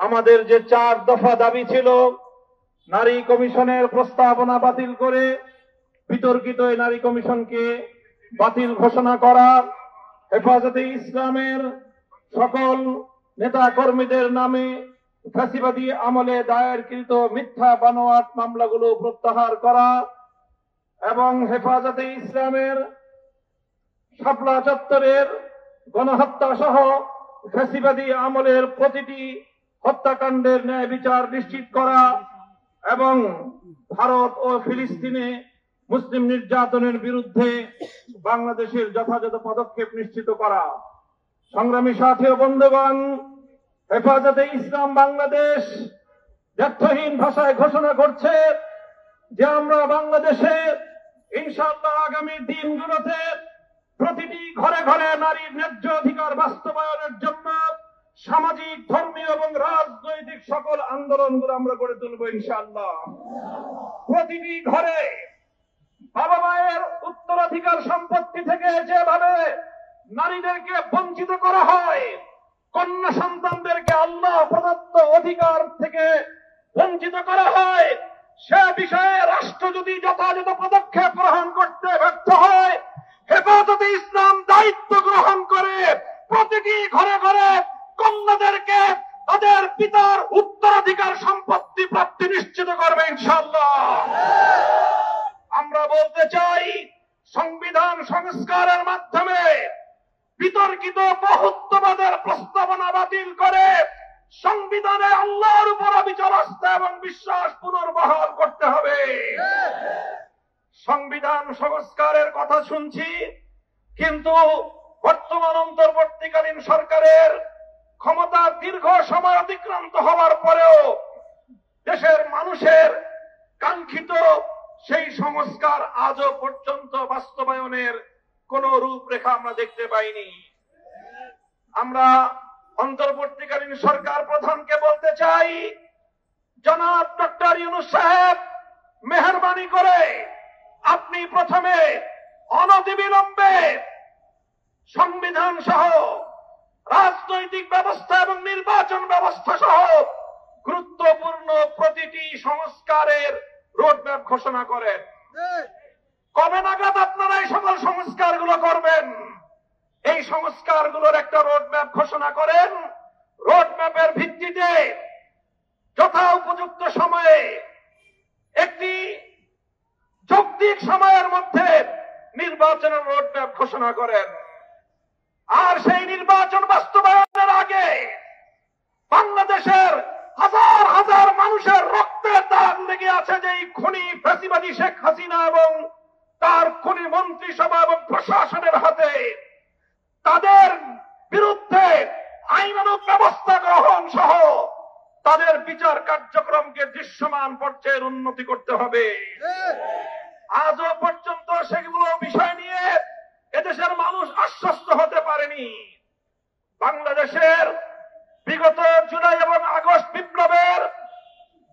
আমাদের যে 4 দফা দাবি ছিল, নারী কমিশনের প্রস্তাবনা বাতিল করে বিতর্কিত এই নারী কমিশনকে বাতিল ঘোষণা করা, হেফাজতে ইসলামের সকল নেতা কর্মীদের নামে ফ্যাসিবাদী আমলে দায়েরকৃত মিথ্যা বানোয়াট মামলাগুলো প্রত্যাহার করা এবং হেফাজতে ইসলামের শাপলা চত্বরের গণহত্যা সহ ফ্যাসিবাদী আমলের প্রতিটি হত্যাকাণ্ডের ন্যায় বিচার নিশ্চিত করা এবং ভারত ও ফিলিস্তিনে মুসলিম নির্যাতনের বিরুদ্ধে বাংলাদেশের যথাযথ পদক্ষেপ নিশ্চিত করা। সংগ্রামী সাথী ও বন্ধুগণ, হেফাজতে ইসলাম বাংলাদেশ দ্ব্যর্থহীন ভাষায় ঘোষণা করছে যে আমরা বাংলাদেশে ইনশাআল্লাহ আগামী দিনগুলোতে প্রতিটি ঘরে ঘরে নারীর ন্যায্য অধিকার বাস্তবায়নের জন্য সামাজিক, ধর্মীয় এবং রাজনৈতিক সকল আন্দোলনগুলো আমরা গড়ে তুলব ইনশাআল্লাহ। প্রতিটি ঘরে বাবা মায়ের উত্তরাধিকার সম্পত্তি থেকে যেভাবে নারীদেরকে বঞ্চিত করা হয়, কন্যা সন্তানদেরকে আল্লাহ প্রদত্ত অধিকার থেকে বঞ্চিত করা হয়, সে বিষয়ে রাষ্ট্র যদি যথাযথ পদক্ষেপ গ্রহণ করতে ব্যর্থ হয়, হেফাজতে ইসলাম দায়িত্ব গ্রহণ করে প্রতিটি ঘরে ঘরে কন্যাদেরকে তাদের পিতার উত্তরাধিকার সম্পত্তি প্রাপ্তি নিশ্চিত করবে ইনশাআল্লাহ। আমরা বলতে চাই, সংবিধান সংস্কারের মাধ্যমে বিতর্কিত বহুত্ববাদের প্রস্তাবনা বাতিল করে সংবিধানে আল্লাহর উপর অবিচল আস্থা এবং বিশ্বাস পুনর্বহাল করতে হবে। সংবিধান সংস্কারের কথা শুনছি, কিন্তু বর্তমান অন্তর্বর্তীকালীন সরকারের ক্ষমতা দীর্ঘ সময় অতিক্রান্ত হওয়ার পরেও দেশের মানুষের কাঙ্ক্ষিত সেই সংস্কার আজও পর্যন্ত বাস্তবায়নের কোন রূপরেখা আমরা দেখতে পাইনি। আমরা অন্তর্বর্তীকালীন সরকার প্রধানকে বলতে চাই, জনাব ডক্টর ইউনূস সাহেব, মেহেরবানি করে আপনি প্রথমে অনতিবিলম্বে সংবিধান সহ রাজনৈতিক ব্যবস্থা এবং নির্বাচন ব্যবস্থা সহ গুরুত্বপূর্ণ প্রতিটি সংস্কারের রোডম্যাপ ঘোষণা করেন। কবে নাগাদ আপনারা এই সকল সংস্কারগুলো করবেন? এই সংস্কারগুলোর একটা রোডম্যাপ ঘোষণা করেন। রোডম্যাপের ভিত্তিতে যথা উপযুক্ত সময়ে একটি যৌক্তিক সময়ের মধ্যে নির্বাচনের রোডম্যাপ ঘোষণা করেন। আর সেই নির্বাচন বাস্তবায়নের আগে বাংলাদেশের হাজার হাজার মানুষের রক্তের দাগ লেগে আছে যে খুনি ফ্যাসিবাদী শেখ হাসিনা এবং তার খুনি মন্ত্রিসভা এবং প্রশাসনের হাতে, তাদের বিরুদ্ধে আইনানুগ ব্যবস্থা গ্রহণ সহ তাদের বিচার কার্যক্রমকে দৃশ্যমান পর্যায়ের উন্নতি করতে হবে। আজও পর্যন্ত সেগুলো বিষয় নিয়ে এদেশের মানুষ আশ্বস্ত হতে পারেনি। বাংলাদেশের বিগত জুলাই এবং আগস্ট বিপ্লবের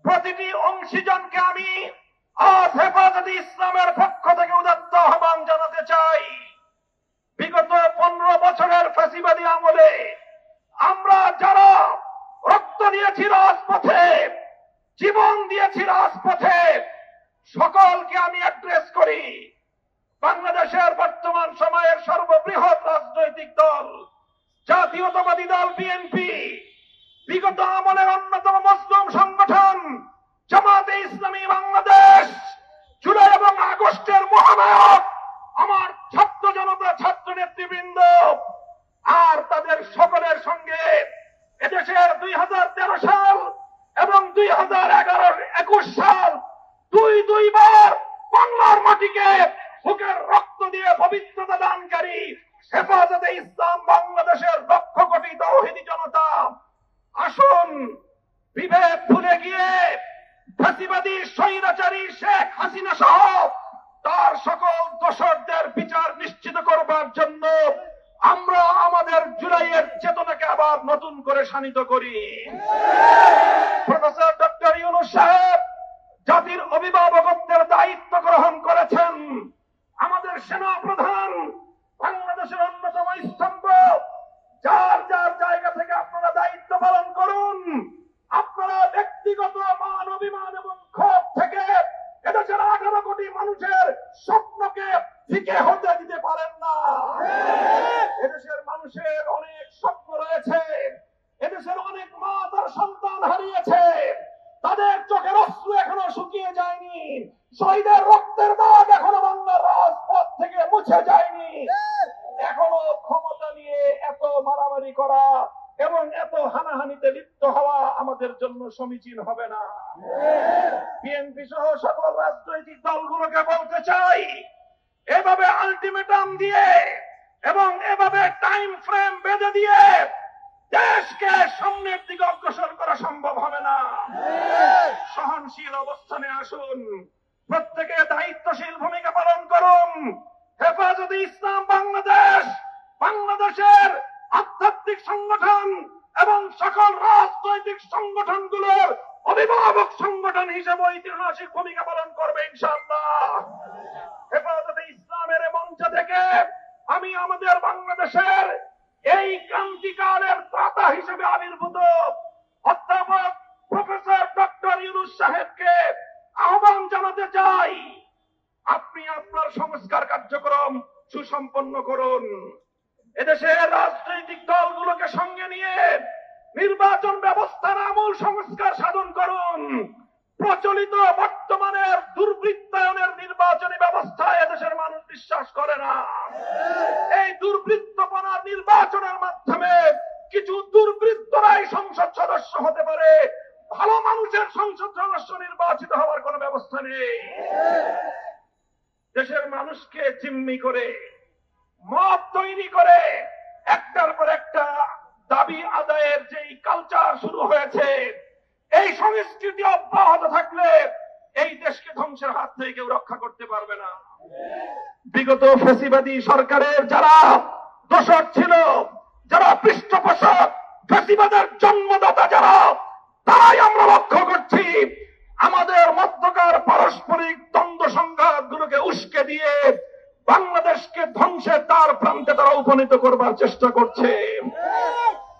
প্রতিটি অংশীজনকে আমি আজ হেফাজতে ইসলামের পক্ষ থেকে উদাত্ত আহ্বান জানাতে চাই। বিগত 15 বছরের ফ্যাসিবাদী আমলে আমরা যারা রক্ত দিয়েছি রাজপথে, জীবন দিয়েছি রাজপথে, সকলকে আমি অ্যাড্রেস করি। বাংলাদেশের বর্তমান সময়ের সর্ববৃহৎ রাজনৈতিক দল জাতীয়তাবাদী দল বিএনপি, বিগত আমলের অন্যতম মজলুম সংগঠন জামাতে ইসলামী বাংলাদেশ, জুলাই এবং আগস্টের মহানায়ক আমার ছাত্র জনতা, ছাত্র নেতৃবৃন্দ, আর তাদের সকলের সঙ্গে এদেশের 2013 সাল এবং 2011-21 সাল দুইবার বাংলার মাটিকে বুকের রক্ত দিয়ে পবিত্রতা দানকারী হেফাজতে ইসলাম বাংলাদেশের লক্ষ কোটি তাওহীদি জনতা, আসুন বিভেদ ভুলে গিয়ে ফ্যাসিবাদী স্বৈরাচারী শেখ হাসিনা সহ তার সকল দোষরদের বিচার নিশ্চিত করবার জন্য আমরা আমাদের জুলাইয়ের চেতনাকে আবার নতুন করে শানিত করি। প্রফেসর ডক্টর ইউনূস সাহেব জাতির অভিভাবকত্বের দায়িত্ব গ্রহণ করেছেন। আমাদের সেনা প্রধান, বাংলাদেশের অন্যতম স্তম্ভ, যার যার জায়গা থেকে আপনারা দায়িত্ব পালন করুন। সন্তান হারিয়েছে, তাদের চোখের অশ্রু এখনো শুকিয়ে যায়নি, শহীদের রক্তের দাগ এখনো বাংলার রাজপথ থেকে মুছে যায়নি। এখনো ক্ষমতা নিয়ে এত মারামারি করা এবং এত হানাহানিতে লিপ্ত হওয়া আমাদের জন্য সমীচীন হবে না। বিএনপি সহ সকল রাজনৈতিক দলগুলোকে বলতে চাই, এভাবে আলটিমেটাম দিয়ে এবং এভাবে টাইম ফ্রেম বেঁধে দিয়ে দেশকে সামনের দিকে অগ্রসর করা সম্ভব হবে না। সহনশীল অবস্থানে আসুন, প্রত্যেকে দায়িত্বশীল ভূমিকা পালন করুন। হেফাজতে ইসলাম বাংলাদেশ বাংলাদেশের আধ্যাত্মিক সংগঠন এবং সকল রাজনৈতিক সংগঠনগুলোর অভিভাবক সংগঠন হিসেবে ঐতিহাসিক ভূমিকা পালন করবে ইনশাআল্লাহ। হেফাজতে ইসলামের মঞ্চ থেকে আমি আমাদের বাংলাদেশের এই ক্রান্তিকালের ত্রাতা হিসেবে আবির্ভূত অধ্যাপক প্রফেসর ডক্টর ইউনূস সাহেবকে আহ্বান জানাতে চাই, আপনি আপনার সংস্কার কার্যক্রম সুসম্পন্ন করুন। এদেশের রাজনৈতিক দলগুলোকে সঙ্গে নিয়ে নির্বাচন ব্যবস্থার আমূল সংস্কার সাধন করুন। প্রচলিত বর্তমানের দুর্বৃত্তায়নের নির্বাচনী ব্যবস্থায় এদেশের মানুষ বিশ্বাস করে না। এই দুর্বৃত্তপনা নির্বাচনের মাধ্যমে কিছু দুর্বৃত্তরাই সংসদ সদস্য হতে পারে, ভালো মানুষের সংসদ সদস্য নির্বাচিত হওয়ার কোন ব্যবস্থা নেই। দেশের মানুষকে জিম্মি করে মব তৈরি করে একটার পর একটা দাবি আদায়ের যেই কালচার শুরু হয়েছে, এই সংস্কৃতি অব্যাহত থাকলে এই দেশকে ধ্বংসের হাত থেকে কেউ রক্ষা করতে পারবে না। বিগত ফ্যাসিবাদী সরকারের যারা দোষর ছিল, যারা পৃষ্ঠপোষক, ফ্যাসিবাদের জন্মদাতা যারা, তাই আমরা লক্ষ্য করছি আমাদের মধ্যকার পারস্পরিক দ্বন্দ্ব সংঘাত গুলোকে উস্কে দিয়ে বাংলাদেশকে ধ্বংসের তার প্রান্তে তারা উপনীত করবার চেষ্টা করছে।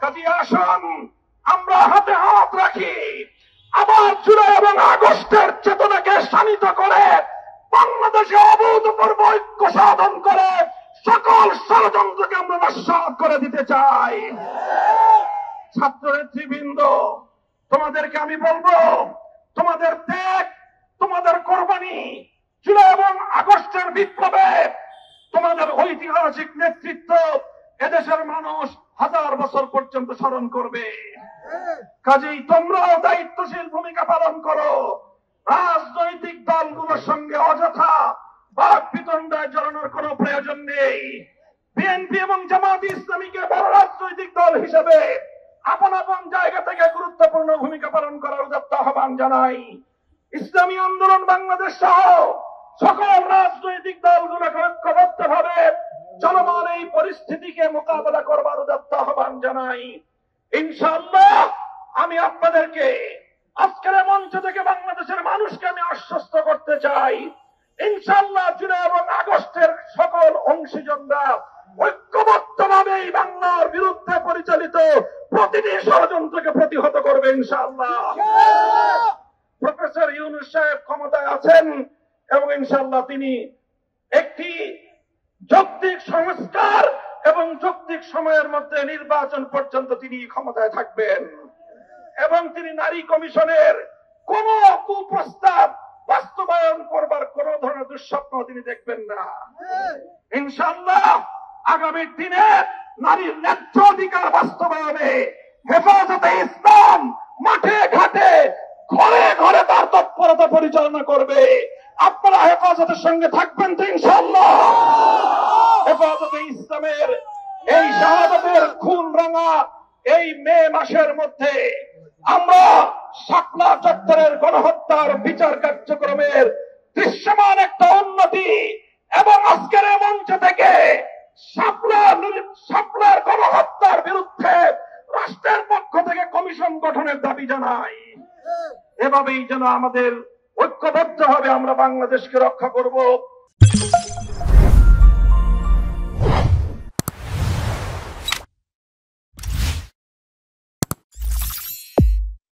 কাজে আসুন আমরা হাতে হাত রাখি, আবার জুলাই এবং আগস্টের চেতনাকে শানিত করে বাংলাদেশে অভূতপূর্ব ঐক্য সাধন করে সকল ষড়যন্ত্রকে আমরা নস্যাৎ করে দিতে চাই। ছাত্র নেতৃবৃন্দ, তোমাদেরকে আমি বলবো, তোমাদের ত্যাগ, তোমাদের কোরবানি, জুলাই এবং আগস্টের বিপ্লবে তোমাদের ঐতিহাসিক নেতৃত্ব এদেশের মানুষ হাজার বছর পর্যন্ত স্মরণ করবে। কাজেই তোমরাও দায়িত্বশীল ভূমিকা পালন করো। রাজনৈতিক দলগুলোর সঙ্গে অযথা বাক বিতণ্ডায় জড়ানোর কোনো প্রয়োজন নেই। বিএনপি এবং জামায়াতে ইসলামীকে বড় রাজনৈতিক দল হিসেবে আপন আপন জায়গা থেকে গুরুত্বপূর্ণ ভূমিকা পালন করার উদাত্ত আহ্বান জানাই। ইসলামী আন্দোলন বাংলাদেশ সহ সকল রাজনৈতিক দলগুলোকে ঐক্যবদ্ধভাবে চলমান এই পরিস্থিতিকে মোকাবেলা করবার উদাত্ত আহ্বান জানাই। ইনশাআল্লাহ আমি আপনাদেরকে আজকের মঞ্চ থেকে বাংলাদেশের মানুষকে আমি আশ্বস্ত করতে চাই, ইনশাআল্লাহ জুলাই এবং আগস্টের সকল অংশীজনরা ঐক্যবদ্ধভাবে এই বাংলার বিরুদ্ধে পরিচালিত প্রতিটি ষড়যন্ত্রকে প্রতিহত করবে ইনশাআল্লাহ। প্রফেসর ইউনূস সাহেব ক্ষমতায় আছেন এবং ইনশাআল্লাহ তিনি একটি যৌক্তিক সংস্কার এবং যৌক্তিক সময়ের মধ্যে নির্বাচন পর্যন্ত তিনি ক্ষমতায় থাকবেন এবং তিনি নারী কমিশনের কোন কুপ্রস্তাব বাস্তবায়ন করবার কোন ধরনের দুঃস্বপ্ন তিনি দেখবেন না। ইনশাআল্লাহ আগামী দিনে নারীর ন্যায্য অধিকার বাস্তবায়নে হেফাজতে ইসলাম মাঠে ঘাটে ঘরে ঘরে তার তৎপরতা পরিচালনা করবে। আপনারা হেফাজতের সঙ্গে থাকবেন তো ইনশাআল্লাহ? হেফাজতে ইসলামের এই শাহাদাতের খুন রাঙা এই মে মাসের মধ্যে আমরা শাপলা চত্বরের গণহত্যার বিচার কার্যক্রমের দৃশ্যমান একটা উন্নতি এবং আজকের মঞ্চ থেকে শাপলার গণহত্যার বিরুদ্ধে রাষ্ট্রের পক্ষ থেকে কমিশন গঠনের দাবি জানাই। এভাবেই যেন আমাদের ঐক্যবদ্ধভাবে আমরা বাংলাদেশকে রক্ষা করব।